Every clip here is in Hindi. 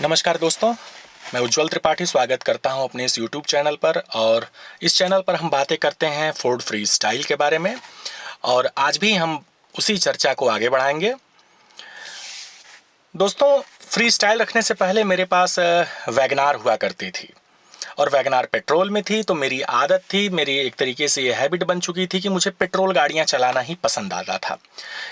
नमस्कार दोस्तों, मैं उज्ज्वल त्रिपाठी स्वागत करता हूं अपने इस YouTube चैनल पर। और इस चैनल पर हम बातें करते हैं फोर्ड फ्री स्टाइल के बारे में, और आज भी हम उसी चर्चा को आगे बढ़ाएंगे। दोस्तों, फ्री स्टाइल रखने से पहले मेरे पास वैगनार हुआ करती थी, और वैगनार पेट्रोल में थी। तो मेरी आदत थी, मेरी एक तरीके से ये हैबिट बन चुकी थी कि मुझे पेट्रोल गाड़ियां चलाना ही पसंद आता था।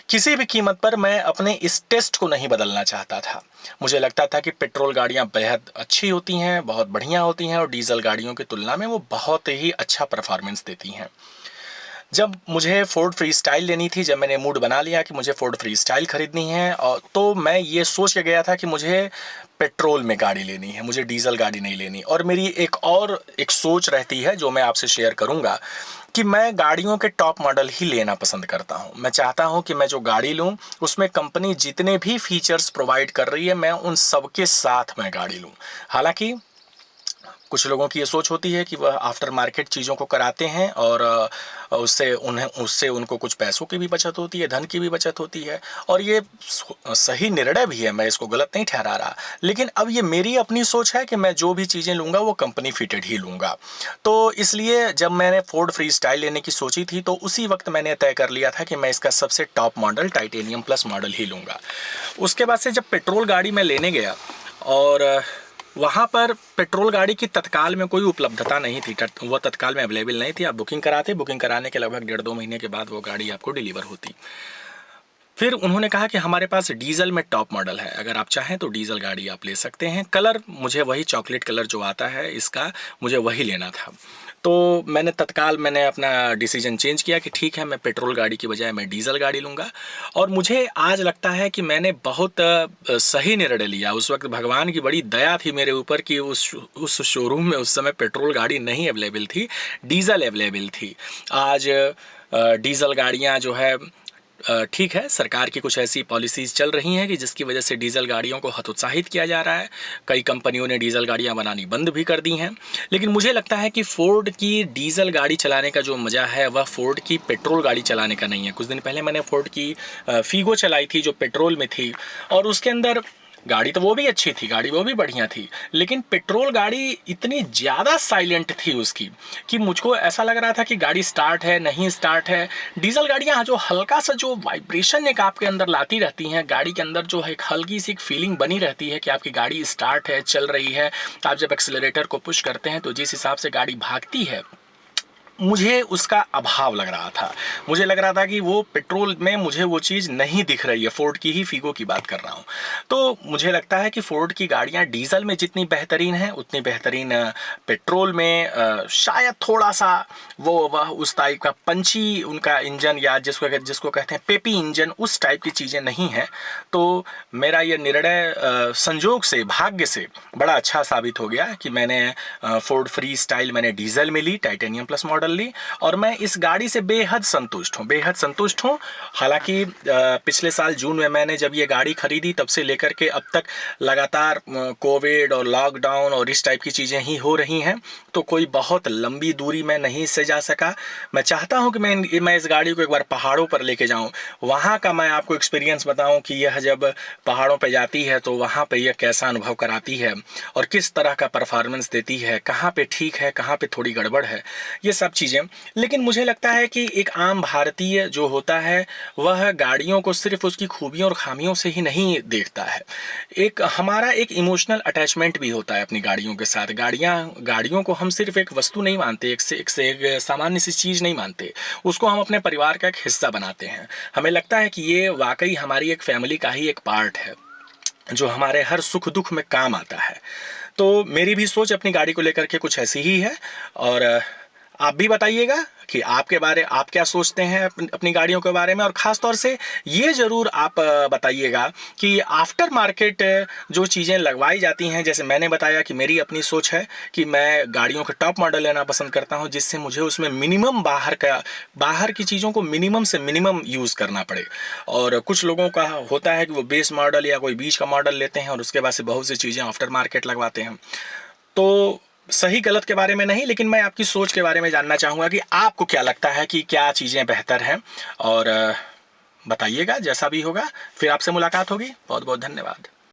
किसी भी कीमत पर मैं अपने इस टेस्ट को नहीं बदलना चाहता था। मुझे लगता था कि पेट्रोल गाड़ियां बेहद अच्छी होती हैं, बहुत बढ़िया होती हैं, और डीजल गाड़ियों की तुलना में वो बहुत ही अच्छा परफॉर्मेंस देती हैं। जब मुझे फोर्ड फ्री स्टाइल लेनी थी, जब मैंने मूड बना लिया कि मुझे फोर्ड फ्री स्टाइल खरीदनी है, और तो मैं ये सोच के गया था कि मुझे पेट्रोल में गाड़ी लेनी है, मुझे डीजल गाड़ी नहीं लेनी। और मेरी एक सोच रहती है जो मैं आपसे शेयर करूंगा, कि मैं गाड़ियों के टॉप मॉडल ही लेना पसंद करता हूं। मैं चाहता हूं कि मैं जो गाड़ी लूं उसमें कंपनी जितने भी फीचर्स प्रोवाइड कर रही है, मैं उन सब के साथ मैं गाड़ी लूं। हालांकि कुछ लोगों की ये सोच होती है कि वह आफ्टर मार्केट चीज़ों को कराते हैं, और उससे उनको कुछ पैसों की भी बचत होती है, धन की भी बचत होती है, और ये सही निर्णय भी है, मैं इसको गलत नहीं ठहरा रहा। लेकिन अब ये मेरी अपनी सोच है कि मैं जो भी चीज़ें लूँगा वो कंपनी फिटेड ही लूँगा। तो इसलिए जब मैंने फोर्ड फ्री स्टाइल लेने की सोची थी, तो उसी वक्त मैंने तय कर लिया था कि मैं इसका सबसे top model titanium plus model ही लूँगा। उसके बाद से जब पेट्रोल गाड़ी मैं लेने गया, और वहाँ पर पेट्रोल गाड़ी की तत्काल में कोई उपलब्धता नहीं थी, वो तत्काल में अवेलेबल नहीं थी। आप बुकिंग कराते, बुकिंग कराने के लगभग 1.5-2 महीने के बाद वो गाड़ी आपको डिलीवर होती। फिर उन्होंने कहा कि हमारे पास डीजल में टॉप मॉडल है, अगर आप चाहें तो डीजल गाड़ी आप ले सकते हैं। कलर मुझे वही चॉकलेट कलर जो आता है इसका, मुझे वही लेना था। तो मैंने अपना डिसीजन चेंज किया कि ठीक है, मैं पेट्रोल गाड़ी की बजाय मैं डीजल गाड़ी लूँगा। और मुझे आज लगता है कि मैंने बहुत सही निर्णय लिया। उस वक्त भगवान की बड़ी दया थी मेरे ऊपर कि उस शोरूम में उस समय पेट्रोल गाड़ी नहीं अवेलेबल थी, डीजल अवेलेबल थी। आज डीजल गाड़ियाँ जो है, ठीक है, सरकार की कुछ ऐसी पॉलिसीज़ चल रही हैं कि जिसकी वजह से डीजल गाड़ियों को हतोत्साहित किया जा रहा है। कई कंपनियों ने डीजल गाड़ियां बनानी बंद भी कर दी हैं। लेकिन मुझे लगता है कि फोर्ड की डीजल गाड़ी चलाने का जो मज़ा है वह फोर्ड की पेट्रोल गाड़ी चलाने का नहीं है। कुछ दिन पहले मैंने फोर्ड की फीगो चलाई थी जो पेट्रोल में थी, और उसके अंदर गाड़ी तो वो भी अच्छी थी, गाड़ी वो भी बढ़िया थी, लेकिन पेट्रोल गाड़ी इतनी ज़्यादा साइलेंट थी उसकी कि मुझको ऐसा लग रहा था कि गाड़ी स्टार्ट है नहीं स्टार्ट है। डीजल गाड़ियाँ जो हल्का सा जो वाइब्रेशन एक आपके अंदर लाती रहती हैं, गाड़ी के अंदर जो है एक हल्की सी एक फीलिंग बनी रहती है कि आपकी गाड़ी स्टार्ट है, चल रही है। आप जब एक्सीलरेटर को पुश करते हैं तो जिस हिसाब से गाड़ी भागती है, मुझे उसका अभाव लग रहा था। मुझे लग रहा था कि वो पेट्रोल में मुझे वो चीज़ नहीं दिख रही है। फोर्ड की ही फीगो की बात कर रहा हूँ। तो मुझे लगता है कि फोर्ड की गाड़ियाँ डीजल में जितनी बेहतरीन हैं, उतनी बेहतरीन पेट्रोल में शायद थोड़ा सा वह उस टाइप का पंची उनका इंजन, या जिसको कहते हैं पेपी इंजन, उस टाइप की चीज़ें नहीं हैं। तो मेरा ये निर्णय संजोग से, भाग्य से बड़ा अच्छा साबित हो गया कि मैंने फोर्ड फ्री स्टाइल मैंने डीजल में ली, टाइटेनियम प्लस मॉडल ली, और मैं इस गाड़ी से बेहद संतुष्ट हूँ। हालांकि पिछले साल जून में मैंने जब ये गाड़ी खरीदी, तब से लेकर के अब तक लगातार कोविड और लॉकडाउन और इस टाइप की चीज़ें ही हो रही हैं, तो कोई बहुत लंबी दूरी में नहीं से जा सका। मैं चाहता हूँ कि मैं इस गाड़ी को एक बार पहाड़ों पर लेके जाऊँ, वहाँ का मैं आपको एक्सपीरियंस बताऊँ कि यह जब पहाड़ों पर जाती है तो वहाँ पर यह कैसा अनुभव कराती है, और किस तरह का परफॉर्मेंस देती है, कहाँ पे ठीक है, कहाँ पे थोड़ी गड़बड़ है, ये सब चीज़ें। लेकिन मुझे लगता है कि एक आम भारतीय जो होता है वह गाड़ियों को सिर्फ उसकी खूबियों और खामियों से ही नहीं देखता है। हमारा एक इमोशनल अटैचमेंट भी होता है अपनी गाड़ियों के साथ। गाड़ियों को हम सिर्फ एक वस्तु नहीं मानते, एक सामान्य सी चीज़ नहीं मानते, उसको हम अपने परिवार का एक हिस्सा बनाते हैं। हमें लगता है कि ये वाकई हमारी एक फैमिली का ही एक पार्ट है जो हमारे हर सुख दुख में काम आता है। तो मेरी भी सोच अपनी गाड़ी को लेकर के कुछ ऐसी ही है, और आप भी बताइएगा कि आप क्या सोचते हैं अपनी गाड़ियों के बारे में। और ख़ास तौर से ये ज़रूर आप बताइएगा कि आफ्टर मार्केट जो चीज़ें लगवाई जाती हैं, जैसे मैंने बताया कि मेरी अपनी सोच है कि मैं गाड़ियों के टॉप मॉडल लेना पसंद करता हूं, जिससे मुझे उसमें मिनिमम बाहर की चीज़ों को मिनिमम से मिनिमम यूज़ करना पड़े। और कुछ लोगों का होता है कि वो बेस मॉडल या कोई बीच का मॉडल लेते हैं और उसके बाद से बहुत सी चीज़ें आफ्टर मार्केट लगवाते हैं। तो सही गलत के बारे में नहीं, लेकिन मैं आपकी सोच के बारे में जानना चाहूँगा कि आपको क्या लगता है कि क्या चीज़ें बेहतर हैं, और बताइएगा जैसा भी होगा। फिर आपसे मुलाकात होगी। बहुत बहुत धन्यवाद।